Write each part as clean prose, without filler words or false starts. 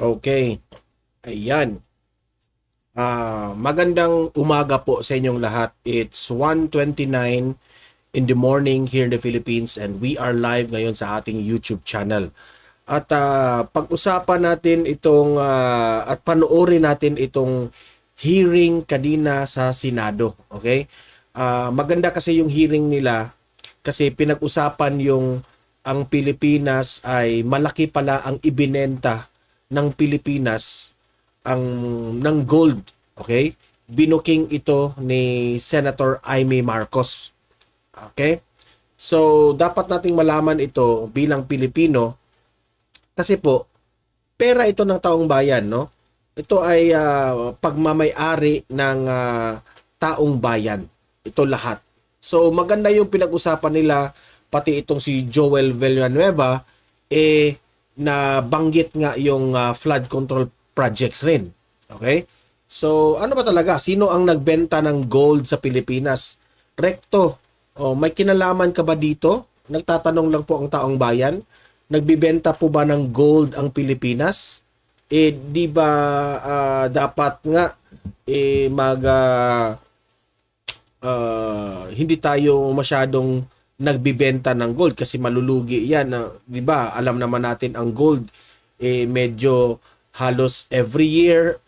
Okay. Ayan. Magandang umaga po sa inyong lahat. It's 1:29 in the morning here in the Philippines and we are live ngayon sa ating YouTube channel. At pag-usapan natin itong at panoorin natin itong hearing kanina sa Senado. Okay? Maganda kasi yung hearing nila kasi pinag-usapan yung ang Pilipinas ay malaki pala ang ibinenta ng Pilipinas ang ng gold, okay? Binuking ito ni Senator Imee Marcos. Okay? So dapat nating malaman ito bilang Pilipino kasi po pera ito ng taong bayan, no? Ito ay pagmamay-ari ng taong bayan. Ito lahat. So maganda yung pinag-usapan nila, pati itong si Joel Villanueva na banggit nga yung flood control projects rin. Okay? So, ano ba talaga? Sino ang nagbenta ng gold sa Pilipinas? Recto, may kinalaman ka ba dito? Nagtatanong lang po ang taong bayan. Nagbibenta po ba ng gold ang Pilipinas? Di ba dapat nga hindi tayo masyadong nagbibenta ng gold kasi malulugi yan, 'di ba? Alam naman natin ang gold medyo halos every year,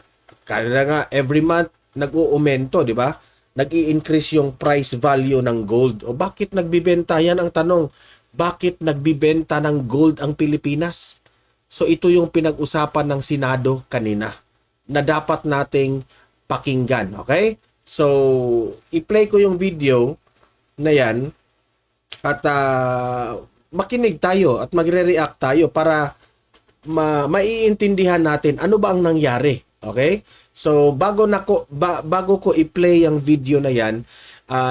kaya nga every month nag-uumento, 'di ba? Nag-i-increase yung price value ng gold. O bakit nagbibenta yan ang tanong? Bakit nagbibenta ng gold ang Pilipinas? So ito yung pinag-usapan ng Senado kanina na dapat nating pakinggan, okay? So i-play ko yung video na yan at makinig tayo at magre-react tayo para maiintindihan natin ano ba ang nangyari. Okay? So bago ko i-play ang video na yan,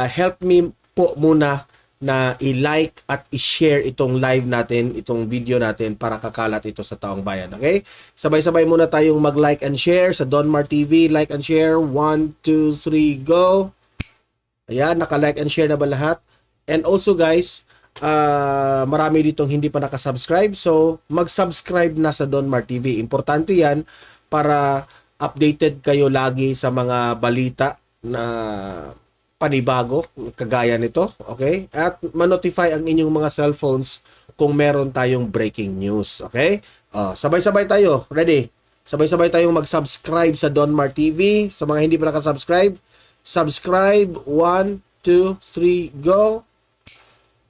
help me po muna na i-like at i-share itong live natin, itong video natin para kakalat ito sa taong bayan. Okay? Sabay-sabay muna tayong mag-like and share sa Donmar TV. Like and share. 1, 2, 3, go! Ayan, naka-like and share na ba lahat? And also guys, marami ditong hindi pa nakasubscribe. So, mag-subscribe na sa Donmar TV. Importante yan para updated kayo lagi sa mga balita na panibago, kagaya nito. Okay? At ma-notify ang inyong mga cellphones kung meron tayong breaking news. Okay? Sabay-sabay tayo. Ready? Sabay-sabay tayong mag-subscribe sa Donmar TV. Sa mga hindi pa nakasubscribe, subscribe. 1, 2, 3, go!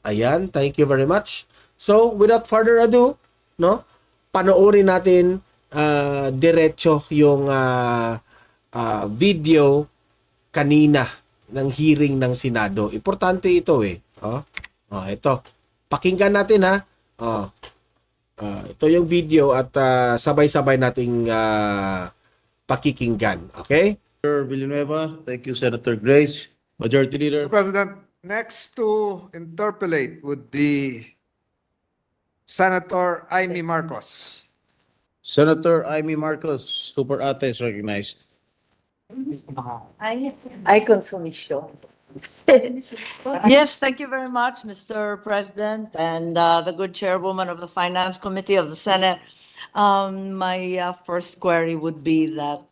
Ayan, thank you very much. So, without further ado, no, panoorin natin diretso yung video kanina ng hearing ng Senado. Importante ito ito. Pakinggan natin ha. Ito yung video at sabay-sabay nating pakikinggan. Okay? Senator Villanueva, thank you, Senator Grace. Majority Leader. Mr. President, next to interpolate would be Senator Imee Marcos. Senator Imee Marcos, Super Ate is recognized. Ay, konsumisyon. Yes, thank you very much, Mr. President, and the good chairwoman of the Finance Committee of the Senate. My first query would be that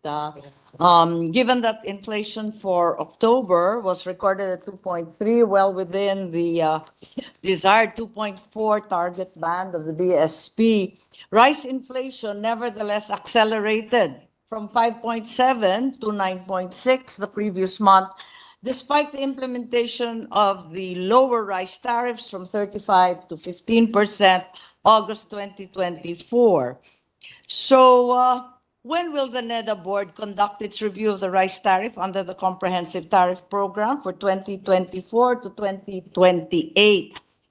given that inflation for October was recorded at 2.3, well within the desired 2.4 target band of the BSP, rice inflation nevertheless accelerated from 5.7 to 9.6 the previous month, despite the implementation of the lower rice tariffs from 35 to 15% August 2024. So, when will the NEDA board conduct its review of the rice tariff under the Comprehensive Tariff Program for 2024 to 2028?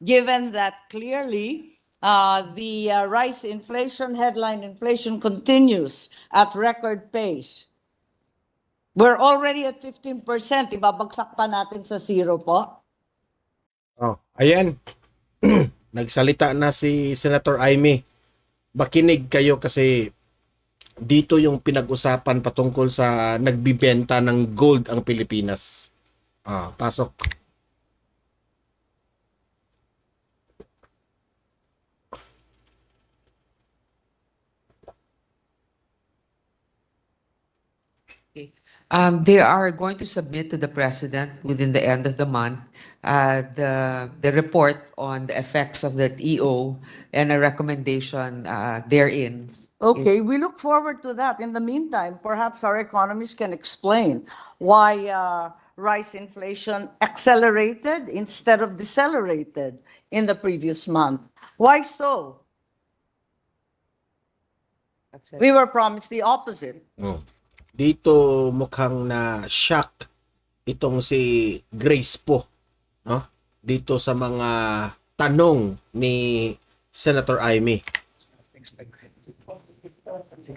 Given that clearly the rice inflation, headline inflation continues at record pace. We're already at 15%. Ibabagsak pa natin sa zero po. Ayan. Nagsalita na si Senator Imee. Makinig kayo kasi dito yung pinag-usapan patungkol sa nagbibenta ng gold ang Pilipinas. Pasok. Okay. They are going to submit to the president within the end of the month the report on the effects of the EO and a recommendation therein. Okay, we look forward to that. In the meantime, perhaps our economists can explain why rice inflation accelerated instead of decelerated in the previous month. Why so? We were promised the opposite. Dito mukhang na shock itong si Grace po, no? Dito sa mga tanong ni Senator Imee.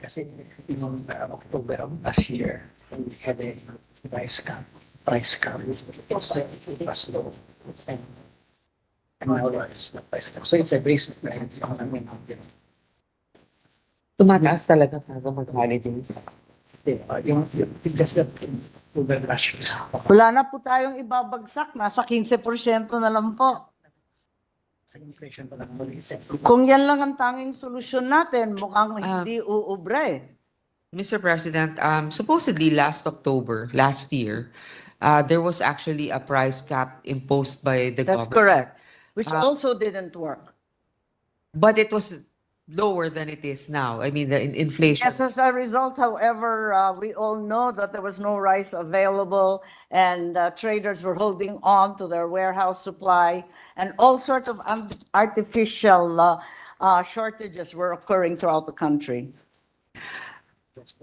Kasi yung October of last year, we had a price cap. It was low. And now it's not price cap. So it's a basic right? Tumataas talaga bago mag-holidays. Yung just that October last year. Wala na po tayong ibabagsak. Nasa 15% na lang po. Sa inflation pa lang ulit. Kung yan lang ang tanging solusyon natin, mukhang hindi uubra eh. Mr. President, supposedly last October, last year, there was actually a price cap imposed by the That's government. correct. Which also didn't work. But it was lower than it is now. I mean, the inflation. Yes, as a result, however, we all know that there was no rice available and traders were holding on to their warehouse supply and all sorts of artificial shortages were occurring throughout the country. It's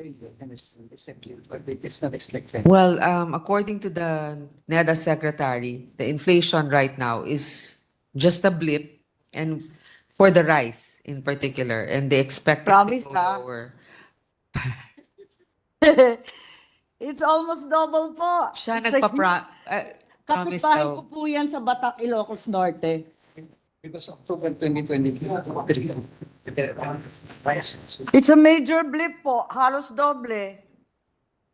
not expected. Well, according to the NEDA secretary, the inflation right now is just a blip, and for the rice in particular, and they expect it Promise to go ka? lower. It's almost double po. Siya It's like, promise kapitbahay daw. ko po yan sa Batak, Ilocos Norte. Because October 2022, It's a major blip po, halos doble.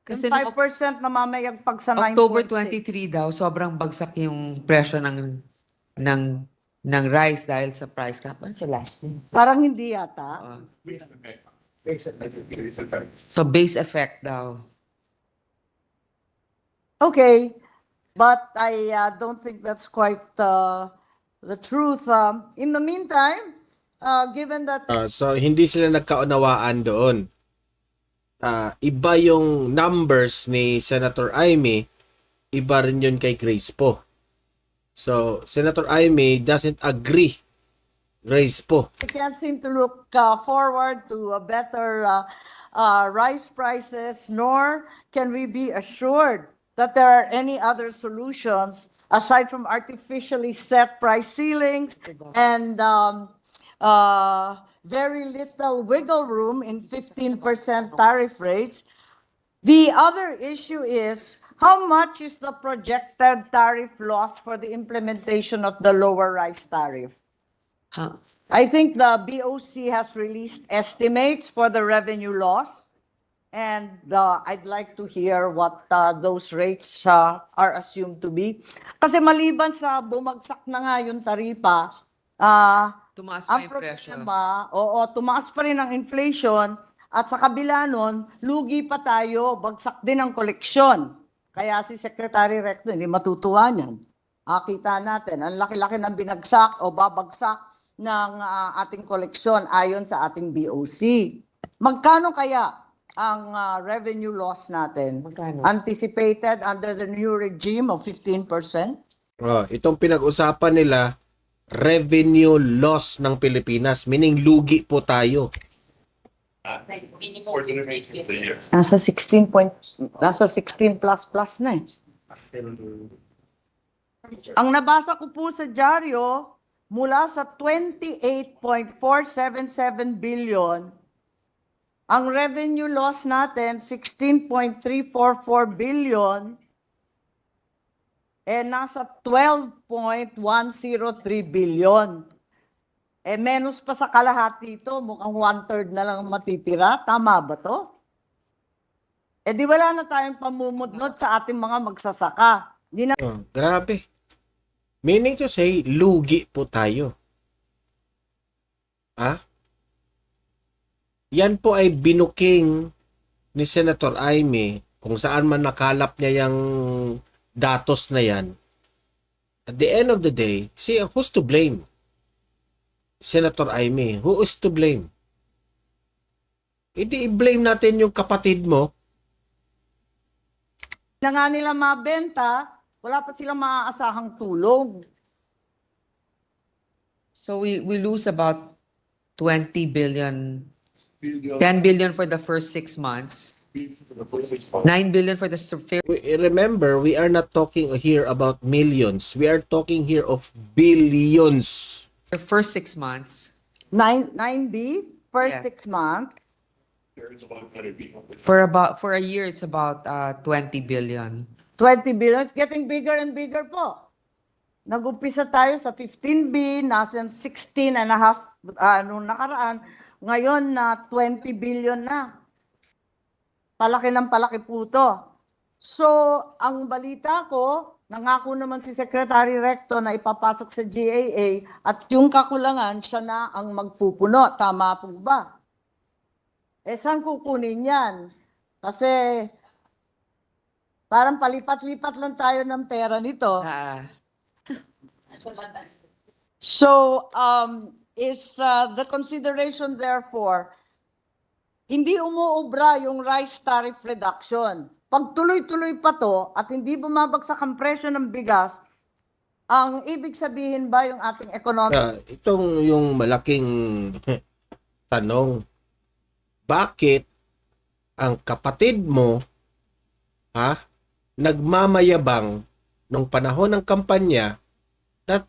Kasi Yung nung 5% na mamayagpag sa 9.6. October 23 daw, sobrang bagsak yung presyo ng rice dahil sa price cap. Ano ito last thing? Parang hindi yata. So base effect daw. Okay, but I don't think that's quite the truth. In the meantime, given that So hindi sila nagkaunawaan doon. Iba yung numbers ni Senator Imee, iba rin yun kay Grace po. So Senator Imee doesn't agree. Grace po. we can't seem to look forward to a better rice prices, nor can we be assured that there are any other solutions aside from artificially set price ceilings and very little wiggle room in 15% tariff rates. The other issue is how much is the projected tariff loss for the implementation of the lower rice tariff? Huh? I think the BOC has released estimates for the revenue loss, and I'd like to hear what those rates are assumed to be. Kasi maliban sa bumagsak na nga yung taripa, Tumaas pa ang yung presyo. problema, tumaas pa rin ang inflation, at sa kabila nun, lugi pa tayo, bagsak din ang koleksyon. Kaya si Secretary Recto, hindi matutuwa niyan. Kita natin, ang laki-laki ng binagsak o babagsak ng ating koleksyon ayon sa ating BOC. Magkano kaya ang revenue loss natin? Magkano? Anticipated under the new regime of 15%? Itong pinag-usapan nila, revenue loss ng Pilipinas, meaning lugi po tayo. Nasa 16 plus na eh. Ang nabasa ko po sa dyaryo, mula sa 28.477 billion, ang revenue loss natin, 16.344 billion, nasa 12.103 billion. Menos pa sa kalahati ito, mukhang 1/3 na lang matitira. Tama ba to? Di wala na tayong pamumudnot sa ating mga magsasaka. Di na Grabe. Meaning to say, lugi po tayo. Yan po ay binuking ni Senator Imee kung saan man nakalap niya yung datos na yan, at the end of the day, see, who's to blame? Senator Imee, who is to blame? Hindi i-blame natin yung kapatid mo. Na nga nila mabenta, wala pa silang maaasahang tulong. So we lose about 20 billion, 10 billion for the first 6 months, 9 billion for the Remember, we are not talking here about millions. We are talking here of billions. first 6 months. 9B, first Yeah. 6 months. For a year, it's about 20 billion. 20 billion, it's getting bigger and bigger po. Nag-umpisa tayo sa 15B, nasa 16 and a half nung nakaraan. Ngayon na 20 billion na. Palaki ng palaki po to. So, ang balita ko, nangako naman si Secretary Recto na ipapasok sa GAA at yung kakulangan, siya na ang magpupuno. Tama po ba? Eh, saan kukunin yan? Kasi parang palipat-lipat lang tayo ng pera nito. So, is the consideration therefore, hindi umuubra yung rice tariff reduction. Pag tuloy-tuloy pa to at hindi bumabagsak ang presyo ng bigas, ang ibig sabihin ba yung ating economic Itong yung malaking tanong, bakit ang kapatid mo nagmamayabang nung panahon ng kampanya na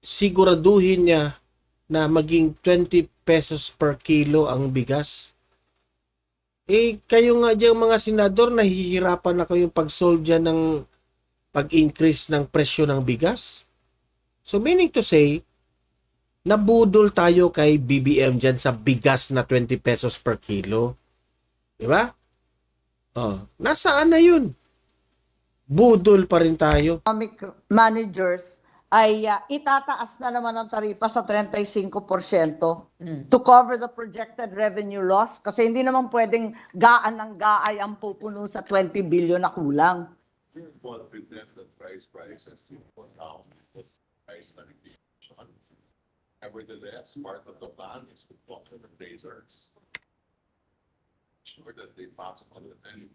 siguraduhin niya na maging 20 pesos per kilo ang bigas? Eh, kayo nga dyan mga senador, nahihirapan na kayong pag-solve dyan ng pag-increase ng presyo ng bigas. So, meaning to say, nabudol tayo kay BBM dyan sa bigas na 20 pesos per kilo. Diba? Nasaan na yun? Budol pa rin tayo. managers ay itataas na naman ang taripa sa 35% to cover the projected revenue loss kasi hindi naman pwedeng gaan ng gaay ang pupuno sa 20 billion na kulang. Nevertheless, part of the plan is to talk to the appraisers. Sure that they pass on the value.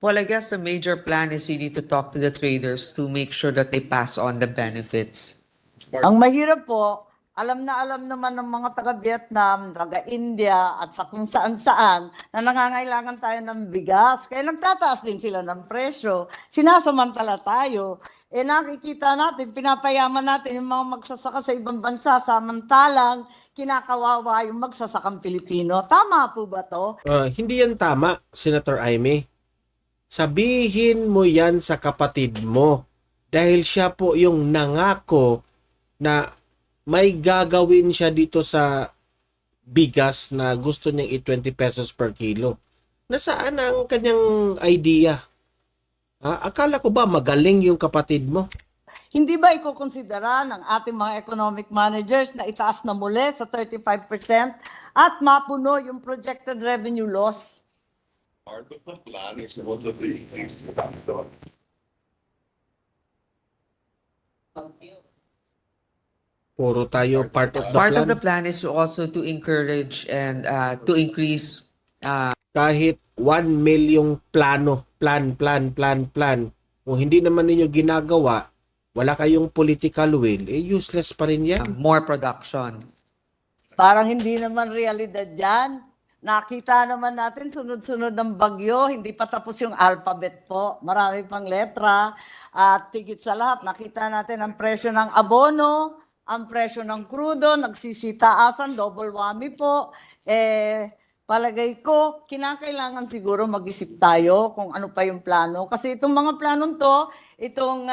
Well, I guess the major plan is really to talk to the traders to make sure that they pass on the benefits. Ang mahirap po, alam naman ng mga taga-Vietnam, taga-India at sa kung saan-saan na nangangailangan tayo ng bigas. Kaya nagtataas din sila ng presyo. Sinasamantala tayo. Eh nakikita natin, pinapayaman natin yung mga magsasaka sa ibang bansa samantalang kinakawawa yung magsasakang Pilipino. Tama po ba to? Hindi yan tama, Senator Imee. Sabihin mo yan sa kapatid mo dahil siya po yung nangako na may gagawin siya dito sa bigas na gusto niyang i-20 pesos per kilo. Nasaan ang kanyang idea? Akala ko ba magaling yung kapatid mo? Hindi ba ikukonsidera ng ating mga economic managers na itaas na muli sa 35% at mapuno yung projected revenue loss? Part of the plan is what the things to be done. Puro tayo part of the Part plan. of the plan is also to encourage and to increase Kahit 1 milyong plan. Kung hindi naman ninyo ginagawa, wala kayong political will, useless pa rin yan. more production. Parang hindi naman realidad yan. Nakita naman natin sunod-sunod ng bagyo, hindi pa tapos yung alphabet po. Marami pang letra. At tigit sa lahat, nakita natin ang presyo ng abono, ang presyo ng krudo, nagsisitaasan, double whammy po. Palagay ko, kinakailangan siguro mag-isip tayo kung ano pa yung plano. Kasi itong mga planong to, itong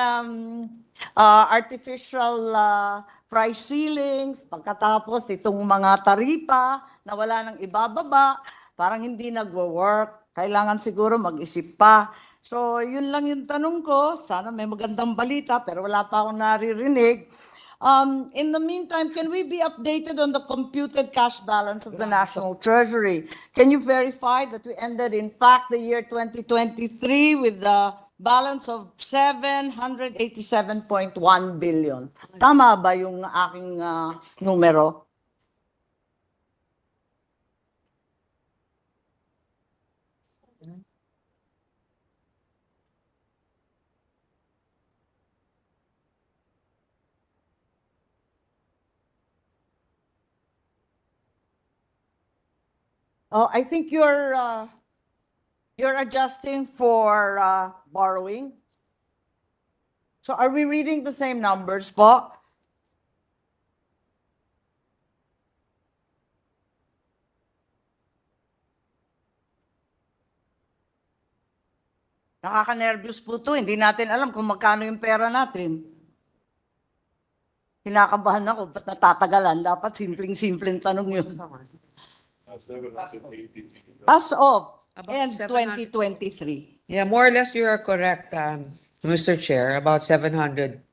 artificial price ceilings, pagkatapos itong mga taripa na wala nang ibababa, parang hindi nagwo-work. Kailangan siguro mag-isip pa. So, yun lang yung tanong ko. Sana may magandang balita, pero wala pa akong naririnig. In the meantime, can we be updated on the computed cash balance of the National Treasury? Can you verify that we ended, in fact, the year 2023 with the balance of 787.1 billion? Tama ba yung aking numero? Oh, I think you're adjusting for borrowing. So are we reading the same numbers po? Nakaka-nervous po to. Hindi natin alam kung magkano yung pera natin. Kinakabahan ako, ba't natatagalan? Dapat simpleng-simpleng tanong yun. As of About end 700. 2023. Yeah, more or less you are correct, Mr. Chair, about 700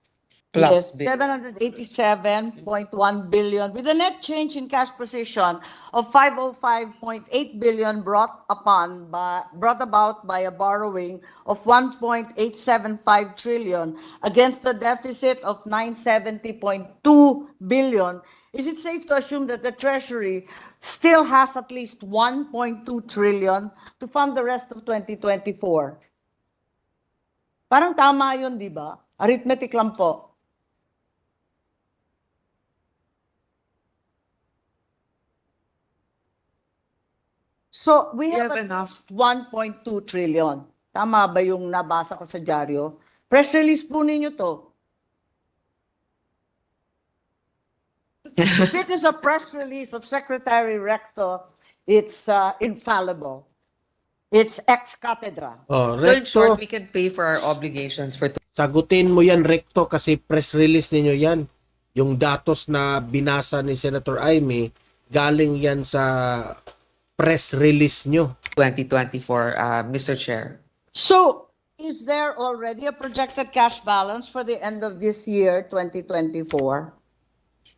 Yes, plus billion. 787.1 billion with a net change in cash position of 505.8 billion brought about by a borrowing of 1.875 trillion against a deficit of 970.2 billion. Is it safe to assume that the Treasury still has at least 1.2 trillion to fund the rest of 2024? Parang tama yun, di ba? Arithmetic lang po. So we have have at enough. least 1.2 trillion. Tama ba yung nabasa ko sa dyaryo? Press release po ninyo to. If it is a press release of Secretary Recto, it's infallible. It's ex cathedra. Oh, So in short, Recto, we can pay for our obligations for sagutin mo yan, Recto, kasi press release ninyo yan. Yung datos na binasa ni Senator Imee, galing yan sa press release nyo. 2024, Mr. Chair. So is there already a projected cash balance for the end of this year, 2024?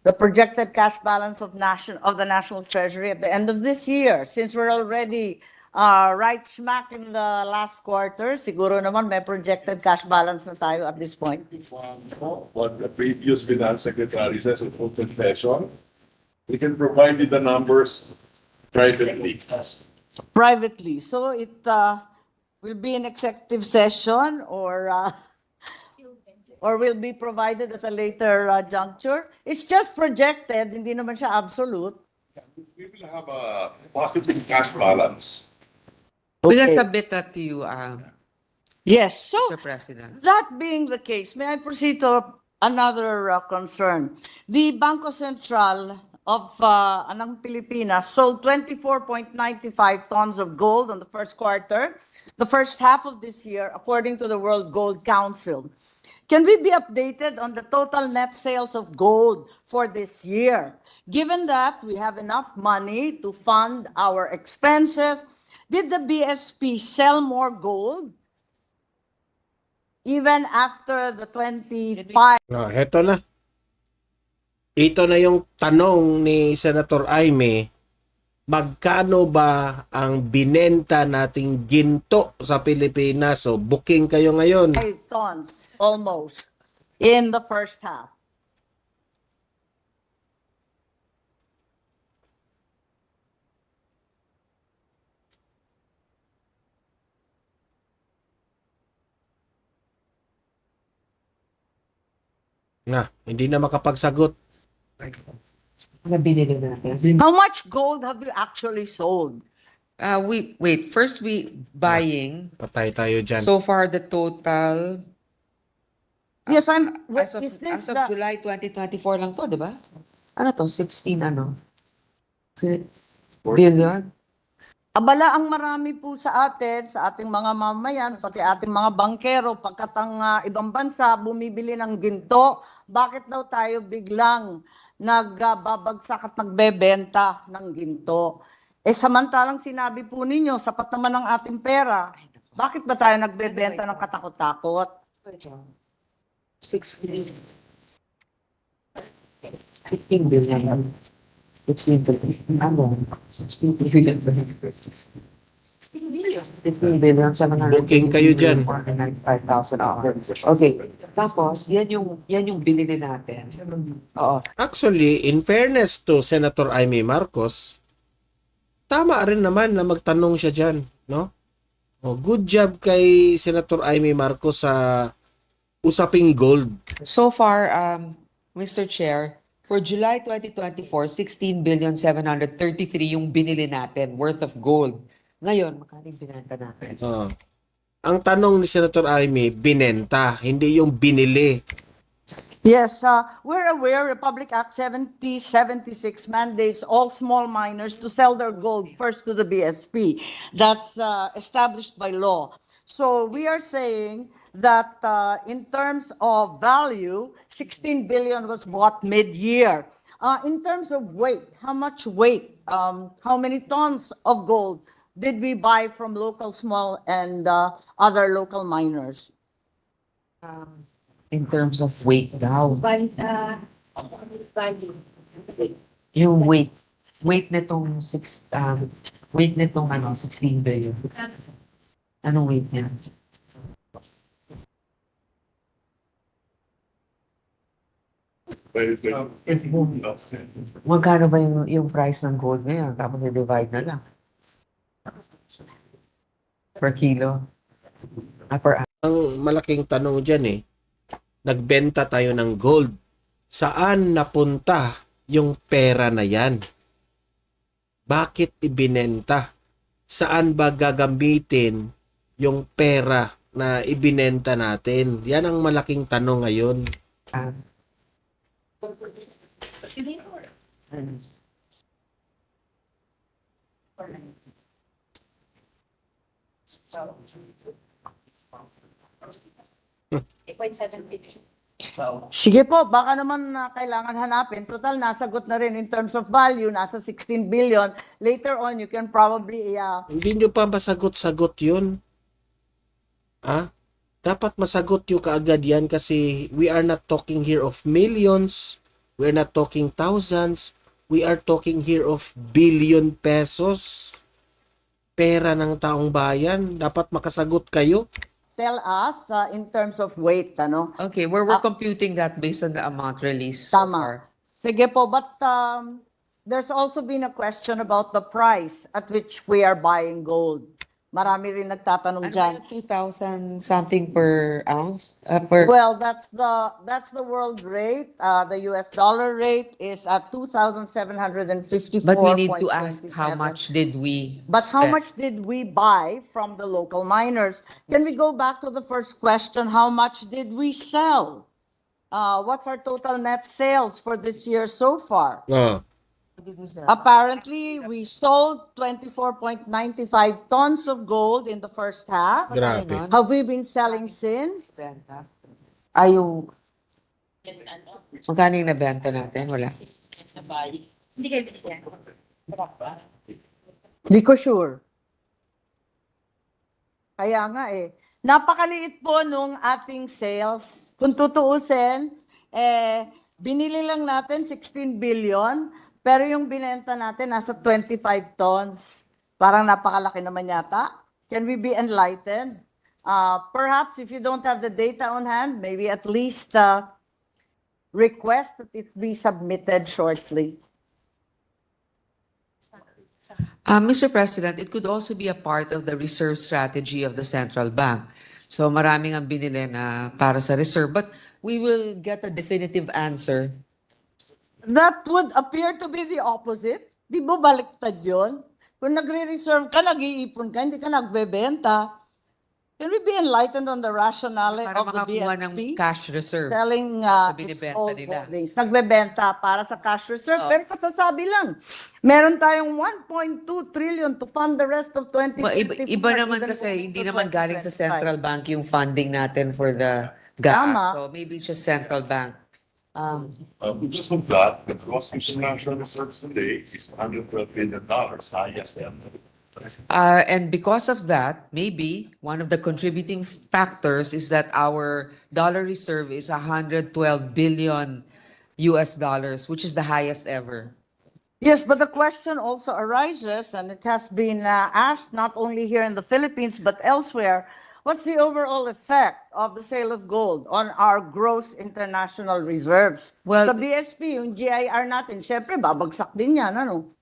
The projected cash balance of the National Treasury at the end of this year, since we're already right smack in the last quarter, siguro naman may projected cash balance na tayo at this point. What the previous finance secretary says in open session, we can provide you the numbers privately. Privately, so it will be an executive session or will be provided at a later juncture. It's just projected, hindi naman siya absolute. We will have a positive cash balance. We can Okay. submit that to you, Yes, so Mr. President. that being the case, may I proceed to another concern? The Bangko Sentral of ng Pilipinas sold 24.95 tons of gold on the first quarter, the first half of this year, according to the World Gold Council. Can we be updated on the total net sales of gold for this year? Given that we have enough money to fund our expenses, did the BSP sell more gold even after the 25? Heto na. Ito na yung tanong ni Senator Imee. Magkano ba ang binenta nating ginto sa Pilipinas? So, booking kayo ngayon. 5 tons almost in the first half. Hindi na makapagsagot. Nabili na natin. How much gold have you actually sold? First we buying. Patay tayo dyan. So far the total, Yes, as of July 2024 lang to, di ba? Ano to? 16 ano? Billion? Abala ang marami po sa atin, sa ating mga mamayan, pati ating mga bankero, pagkat ang ibang bansa bumibili ng ginto, bakit daw tayo biglang nagbabagsak at nagbebenta ng ginto? Samantalang sinabi po ninyo, sapat naman ang ating pera, bakit ba tayo nagbebenta ng katakot-takot? 16. 15 billion. 16 billion. Ano? 16 billion. 15 billion, 700 Booking kayo dyan. 495,000. Okay. Tapos, yan yung bilhin natin. Oo. Actually, in fairness to Senator Imee Marcos, tama rin naman na magtanong siya dyan, no? Oh, good job kay Senator Imee Marcos sa usaping gold. So far, Mr. Chair, for July 2024, 16 billion 733 yung binili natin worth of gold. Ngayon, magkano yung binenta natin? Oh. Ang tanong ni Senator Imee, binenta, hindi yung binili. Yes, we're aware Republic Act 7076 mandates all small miners to sell their gold first to the BSP. That's established by law. So we are saying that in terms of value, 16 billion was bought mid-year. In terms of weight, how much weight, how many tons of gold did we buy from local small and other local miners? In terms of weight daw. Yung weight nitong 16 billion. Anong weight niya? Magkano ba yung price ng gold ngayon? Tapos i-divide na lang. Per kilo. Per Ang malaking tanong dyan nagbenta tayo ng gold. Saan napunta yung pera na yan? Bakit ibinenta? Saan ba gagamitin yung pera na ibinenta natin? Yan ang malaking tanong ngayon. Sige po, baka naman kailangan hanapin. Total, nasagot na rin in terms of value, nasa 16 billion. Later on, you can probably... Hindi nyo pa masagot-sagot yun. Dapat masagot nyo kaagad yan kasi we are not talking here of millions. We are not talking thousands. We are talking here of billion pesos. Pera ng taong bayan. Dapat makasagot kayo. Tell us in terms of weight, ano? Okay, we're computing that based on the amount released so Tama. far. Sige po, but there's also been a question about the price at which we are buying gold. Marami rin nagtatanong Ano dyan. ba yung 2,000 something per ounce? Well, that's the world rate. The US dollar rate is at 2,754.27. But we need to ask how much did we But how spend? much did we buy from the local miners? Can we go back to the first question? How much did we sell? What's our total net sales for this year so far? Apparently, we sold 24.95 tons of gold in the first half. Grabe. Have we been selling since? Ay, yung... Magkano yung nabenta natin? Wala. Hindi ko sure. Kaya nga napakaliit po nung ating sales. Kung tutuusin, binili lang natin 16 billion, pero yung binenta natin nasa 25 tons. Parang napakalaki naman yata. Can we be enlightened? Perhaps if you don't have the data on hand, maybe at least request that it be submitted shortly. Mr. President, it could also be a part of the reserve strategy of the central bank. So maraming ang binili na para sa reserve, but we will get a definitive answer. That would appear to be the opposite. Di ba baliktad yun? Kung nagre-reserve ka, nag-iipon ka, hindi ka nagbebenta. Can we be enlightened on the rationale Para of the makakuha ng BSP? cash reserve. Selling its binibenta old nila. holdings. Nagbebenta para sa cash reserve. Pero kasasabi lang, meron tayong 1.2 trillion to fund the rest of 2024. Iba naman even kasi, going hindi into naman galing sa 2025. central bank yung funding natin for the GAA. Tama. So maybe it's just central bank. Just of that, the gross international reserves today is $112 billion, highest ever. And because of that, maybe one of the contributing factors is that our dollar reserve is 112 billion US dollars, which is the highest ever. Yes, but the question also arises, and it has been asked not only here in the Philippines but elsewhere. What's the overall effect of the sale of gold on our gross international reserves? Well- sa BSP, yung GIR natin, syempre babagsak din yan, ano?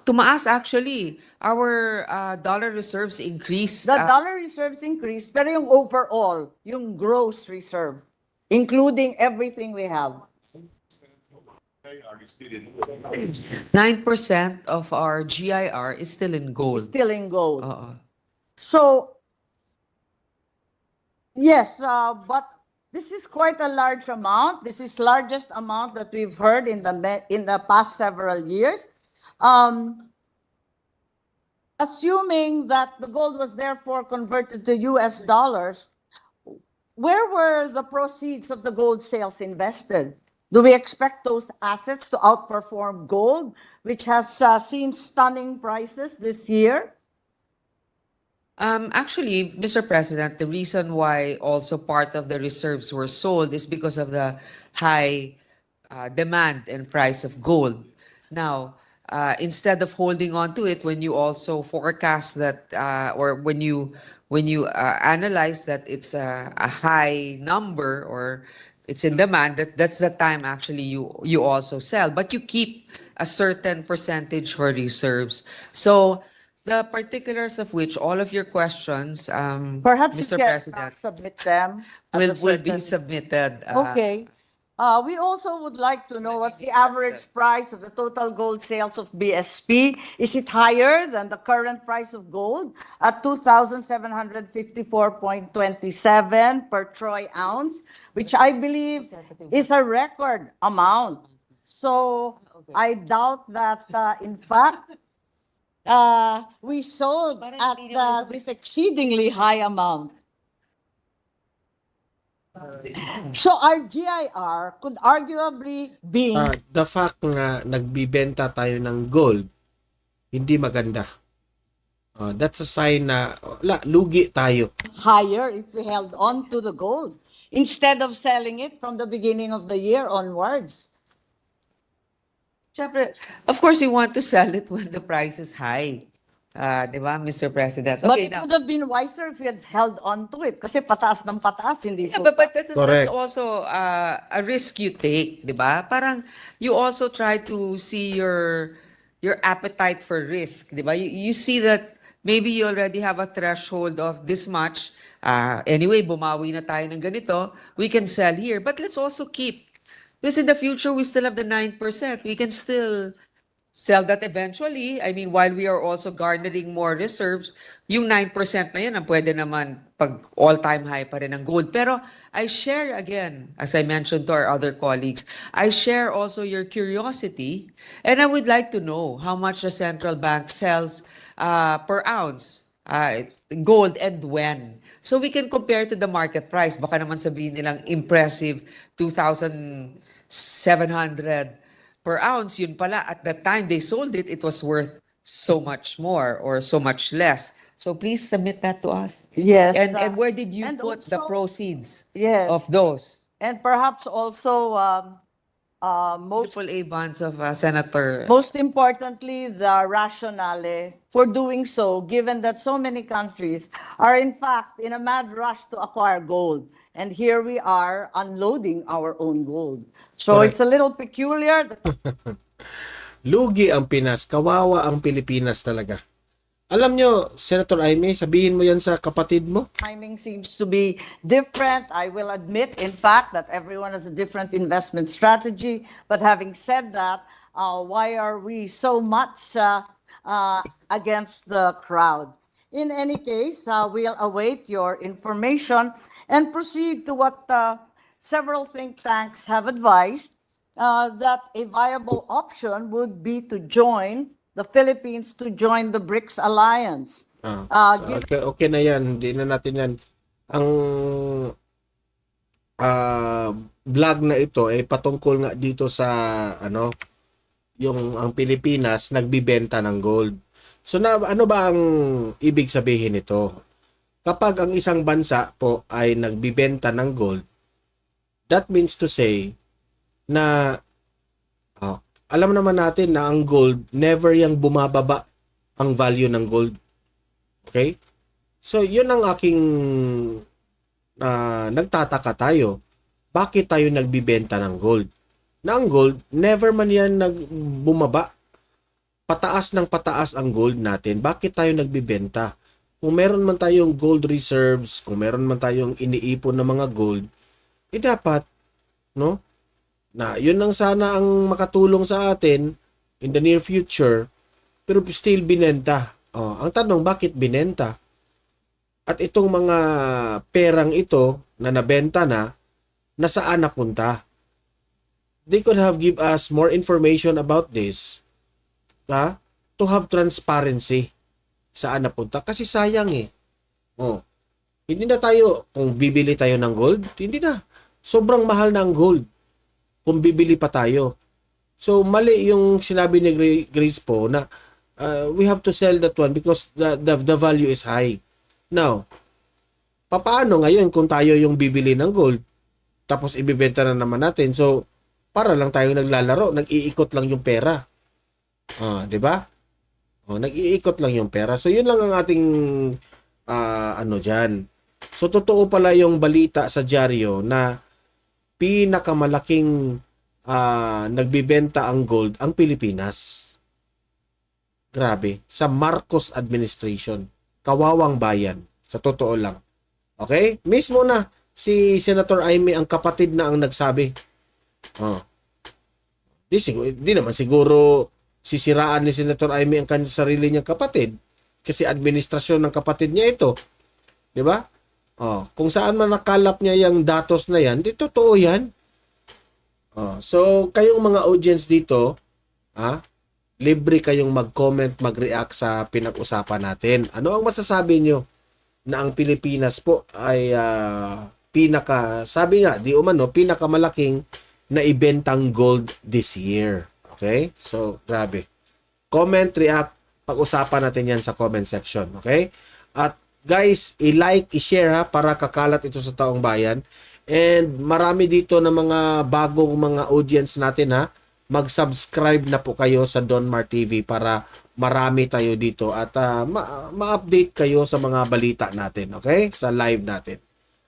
Tumaas actually. Our dollar reserves increased. The dollar reserves increased, pero yung overall, yung gross reserve, including everything we have. 9% of our GIR is still in gold. Still in gold. Oo. So, yes, but this is quite a large amount. This is largest amount that we've heard in the past several years. Assuming that the gold was therefore converted to US dollars, where were the proceeds of the gold sales invested? Do we expect those assets to outperform gold, which has seen stunning prices this year? Actually, Mr. President, the reason why also part of the reserves were sold is because of the high demand and price of gold. Now, instead of holding on to it, when you also forecast that, or when you analyze that it's a high number or it's in demand, that's the time actually you also sell, but you keep a certain percentage for reserves. So the particulars of which all of your questions, Perhaps Mr. you can President, submit them. at a will be certain- submitted. Okay. We also would like to know what's the average price of the total gold sales of BSP. Is it higher than the current price of gold at 2,754.27 per troy ounce, which I believe is a record amount. So I doubt that, in fact, we sold at this exceedingly high amount. So our GIR could arguably be The fact nga nagbibenta tayo ng gold, hindi maganda. That's a sign na lugi tayo. higher if we held on to the gold instead of selling it from the beginning of the year onwards. Siyempre, of course, we want to sell it when the price is high. Di ba, Mr. President? But Okay, it now, would have been wiser if we had held on to it kasi pataas ng pataas, hindi yeah, po. but that's Correct. also a risk you take, di ba? Parang you also try to see your appetite for risk, di ba? You see that maybe you already have a threshold of this much. Anyway, bumawi na tayo ng ganito. We can sell here, but let's also keep. Because in the future, we still have the 9%. We can still sell that eventually. I mean, while we are also garnering more reserves, yung 9% na yun, ang pwede naman pag all-time high pa rin ng gold. Pero I share again, as I mentioned to our other colleagues, I share also your curiosity, and I would like to know how much the central bank sells per ounce gold and when. So we can compare to the market price. Baka naman sabihin nilang impressive 2,700 per ounce, yun pala, at the time they sold it, it was worth so much more or so much less. So please submit that to us. Yes. And where did you and put the also- proceeds Yes. of those And perhaps also most AAA bonds of Senator? Most importantly, the rationale for doing so, given that so many countries are in fact in a mad rush to acquire gold. And here we are unloading our own gold. So Correct. it's a little peculiar that Lugi ang Pinas, kawawa ang Pilipinas talaga. Alam nyo, Senator Imee, sabihin mo yan sa kapatid mo. timing seems to be different. I will admit, in fact, that everyone has a different investment strategy. But having said that, why are we so much against the crowd? In any case, we'll await your information and proceed to what several think tanks have advised, that a viable option would be to join the Philippines to join the BRICS alliance. Okay na yan, hindi na natin yan. Ang vlog na ito ay patungkol nga dito sa yung ang Pilipinas nagbibenta ng gold. So ano ba ang ibig sabihin nito? Kapag ang isang bansa po ay nagbibenta ng gold, that means to say na ah, alam naman natin na ang gold, never yang bumababa ang value ng gold. Okay? So, yun ang aking nagtataka tayo. Bakit tayo nagbibenta ng gold? Na ang gold, never man yan bumaba. Pataas ng pataas ang gold natin. Bakit tayo nagbibenta? Kung meron man tayong gold reserves, kung meron man tayong iniipon na mga gold, dapat, no? Na yun lang sana ang makatulong sa atin in the near future, pero still binenta. Ang tanong, bakit binenta? At itong mga perang ito na nabenta na, nasaan napunta? They could have give us more information about this, to have transparency saan napunta. Kasi sayang eh. Hindi na tayo, kung bibili tayo ng gold, hindi na. Sobrang mahal na ang gold kung bibili pa tayo. So, mali yung sinabi ni Grace po na we have to sell that one because the value is high. Now, papaano ngayon kung tayo yung bibili ng gold tapos ibibenta na naman natin? So, para lang tayo naglalaro, nag-iikot lang yung pera. 'Di ba? Nag-iikot lang yung pera. So, yun lang ang ating diyan. So, totoo pala yung balita sa dyaryo na pinakamalaking nagbibenta ang gold ang Pilipinas. Grabe. Sa Marcos administration. Kawawang bayan. Sa totoo lang. Okay? Mismo na si Senator Imee ang kapatid na ang nagsabi. Di naman siguro sisiraan ni Senator Imee ang kanyang sarili niyang kapatid kasi administrasyon ng kapatid niya ito. 'Di ba? Kung saan man nakalap niya yung datos na yan, di totoo yan. So, kayong mga audience dito, libre kayong mag-comment, mag-react sa pinag-usapan natin. Ano ang masasabi nyo na ang Pilipinas po ay sabi nga, di umano, pinakamalaking na ibentang gold this year. Okay? So, grabe. Comment, react, pag-usapan natin yan sa comment section. Okay? At guys, i-like, i-share para kakalat ito sa taong bayan. And marami dito na mga bagong mga audience natin mag-subscribe na po kayo sa Donmar TV para marami tayo dito at ma-update kayo sa mga balita natin, okay? Sa live natin.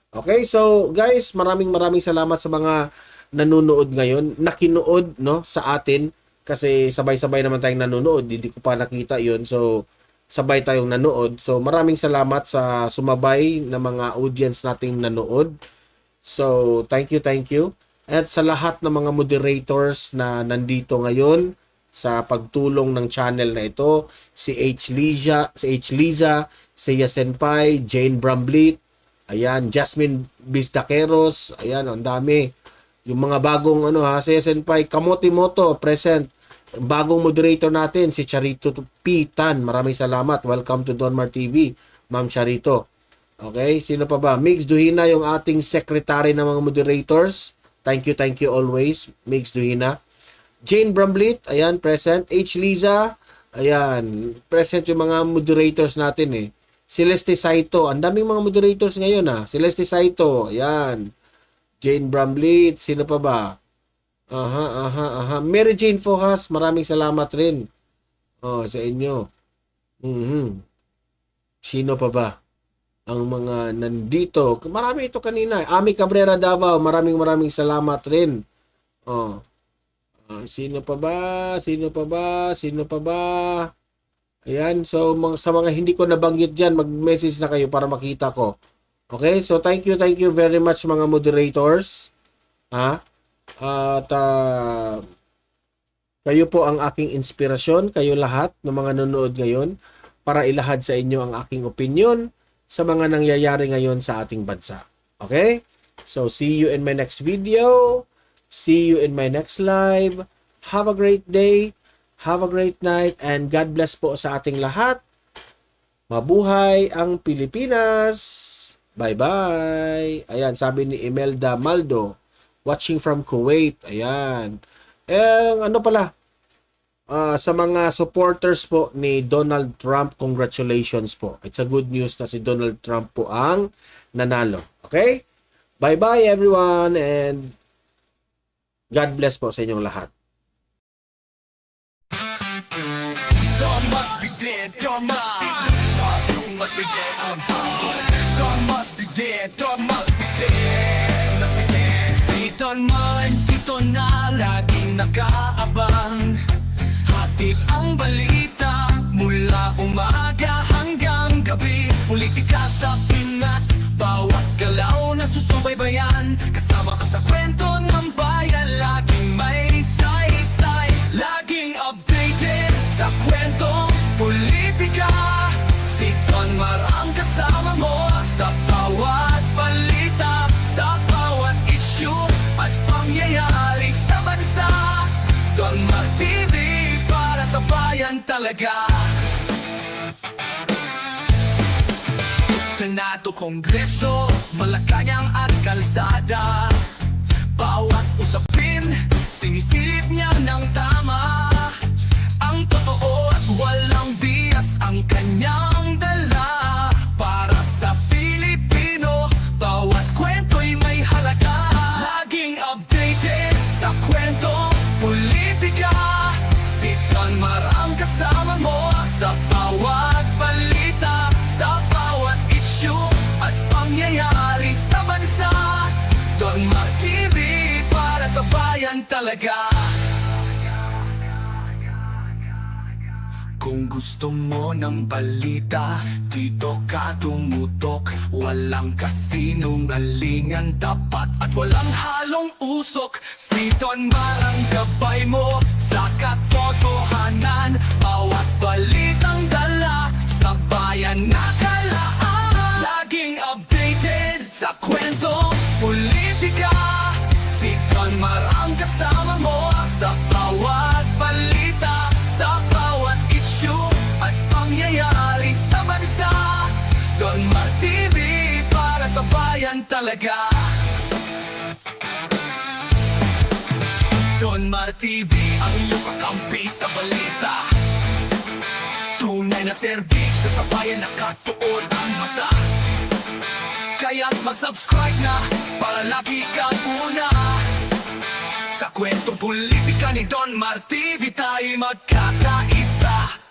Okay, so guys, maraming salamat sa mga nanonood ngayon, nakinood sa atin kasi sabay-sabay naman tayong nanonood, hindi ko pa nakita 'yun. So sabay tayong nanood. So maraming salamat sa sumabay na mga audience nating nanood. So thank you. At sa lahat ng mga moderators na nandito ngayon sa pagtulong ng channel na ito, si H. Liza, si Senpai, Jane Bramblit, ayan, Jasmine Bizdaqueros, ayan, ang dami. Yung mga bagong si Senpai, Kamote Moto, present. Bagong moderator natin, si Charito Pitan. Maraming salamat. Welcome to Donmar TV, Ma'am Charito. Okay, sino pa ba? Mix Duhina, yung ating secretary ng mga moderators. Thank you always, Mix Duhina. Jane Bramblit, ayan, present. H. Liza, ayan, present yung mga moderators natin Celeste Saito, ang daming mga moderators ngayon Celeste Saito, ayan. Jane Bramblit, sino pa ba? Mary Jane Fojas, maraming salamat rin. Sa inyo. Sino pa ba? Ang mga nandito. Marami ito kanina. Ami Cabrera Davao, maraming salamat rin. Sino pa ba? Ayan, so sa mga hindi ko nabanggit dyan, mag-message na kayo para makita ko. Okay, so thank you very much mga moderators. At kayo po ang aking inspirasyon, kayo lahat ng mga nanonood ngayon para ilahad sa inyo ang aking opinion sa mga nangyayari ngayon sa ating bansa. Okay? So see you in my next video. See you in my next live. Have a great day. Have a great night. And God bless po sa ating lahat. Mabuhay ang Pilipinas. Bye-bye. Ayan, sabi ni Imelda Maldo. Watching from Kuwait. Ayan. Sa mga supporters po ni Donald Trump, congratulations po. It's a good news na si Donald Trump po ang nanalo. Okay? Bye-bye everyone and God bless po sa inyong lahat. Dawn must be dead, dawn must be dead. You must be dead, dawn must be dead, dawn must be dead, must be dead. Si Don man, dito na laging nakaabang. Hatid ang balita mula umaga hanggang gabi. Politika sa Pinas, bawat galaw na susubaybayan. Kasama ka sa kwento ng bayan, laging may saysay. Laging updated sa kwentong politika. Si Don Marang kasama mo sa bawat balita, sa bawat issue at pangyayari sa bansa. Don Mar TV para sa bayan talaga. Senado, Kongreso, Malacanang at kalsada. Bawat usapin, sinisilip niya ng tama. Ang totoo at walang bias ang kanyang dala. Para sa Pilipino, bawat kwento'y may halaga. Laging updated sa kwentong politika. Si Don Marang kasama mo sa bawat balita, sa bawat issue at pangyayari sa bansa. Don Mar TV para sa bayan talaga. Kung gusto mo ng balita, dito ka tumutok. Walang kasinungalingan dapat at walang halong usok. Si Don Marang gabay mo sa katotohanan. Bawat balitang dala sa bayan nakalaan. Laging updated sa kwentong politika. Si Don Marang kasama mo sa bawat balita, sa bawat issue at pangyayari sa bansa. Don Mar TV para sa bayan talaga. Don Mar TV ang iyong kakampi sa balita. Tunay na serbisyo sa bayan, nakatuon ang mata. Kaya't mag-subscribe na para lagi kang una. Sa kwentong politika ni Don Mar TV tayo magkakaisa.